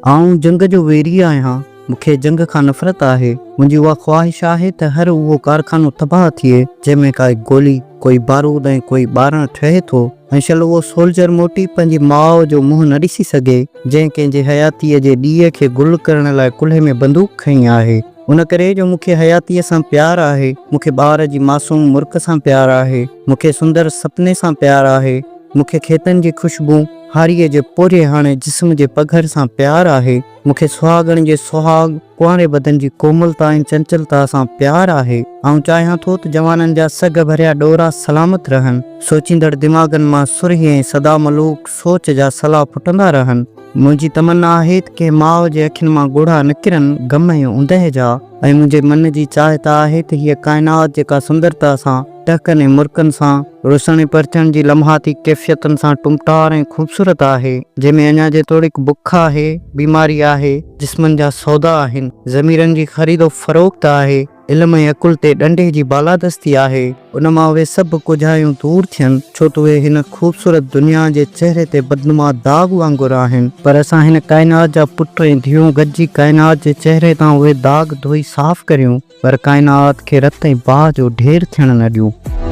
आऊं जंग जो वेरी आहियां, मूंखे जंग खां नफ़रत आहे। मुंहिंजी उहा ख़्वाहिश आहे त हर उहो कारखानो तबाह थिए जंहिंमें काई गोली, कोई बारूद ऐं कोई ॿारणु ठहे थो। ऐं शल उहो सोल्जर मोटी पंहिंजी माउ जो मुंहुं न ॾिसी सघे जंहिं कंहिंजे हयातीअ जे ॾींहं खे गुल करण लाइ कुल्हे में बंदूक खईं आहे। उन करे जो मूंखे हयातीअ सां प्यारु आहे, मूंखे ॿार जी मासूम मुर्क सां प्यारु आहे, मूंखे सुंदर सपने सां प्यारु आहे, मूंखे खेतनि जी ख़ुशबू, हारीअ जे पोरे हाणे जिस्म जे पघर सां प्यारु आहे, मूंखे सुहागण जे सुहाग, कुंवारे बदन जी कोमलता ऐं चंचलता सां प्यारु आहे। आऊं चाहियां थो त जवाननि जा सग भरिया ॾोरा सलामत रहनि, सोचींदड़ दिमाग़नि मां सुरही ऐं सदा मलूक सोच जा सलाह फुटंदा रहनि। मुंहिंजी तमन्ना आहे त कंहिं माउ जे अखियुनि मां ॻोढ़ा न किरनि ग़म ऐं ऊंदहि जा। ऐं मुंहिंजे मन जी चाहत आहे त हीअ काइनात जेका सुंदरता सां, टहकनि ऐं मुर्कनि सां, रोशनी परचण जी लम्हाती कैफ़ियतुनि सां टुमटार ऐं ख़ूबसूरत आहे, जंहिंमें अञा जेतोणीक बुख आहे, बीमारी आहे, जिस्मनि जा सौदा आहिनि, ज़मीरनि जी ख़रीदो फ़रोख्त आहे, इल्म ऐं अकुल ते ॾंडे जी बालादस्ती आहे, उन मां उहे सभु कुझायूं दूर थियनि, छो त उहे हिन ख़ूबसूरत दुनिया जे चहिरे ते बदनुमा दाग़ वांगुरु आहिनि। पर असां हिन काइनात जा पुट ऐं धीअरूं गॾिजी काइनात जे चहिरे तां उहे दाग़ धोई साफ़ करियूं, पर काइनात खे रत ऐं बाहि जो ढेर थियण न ॾियूं।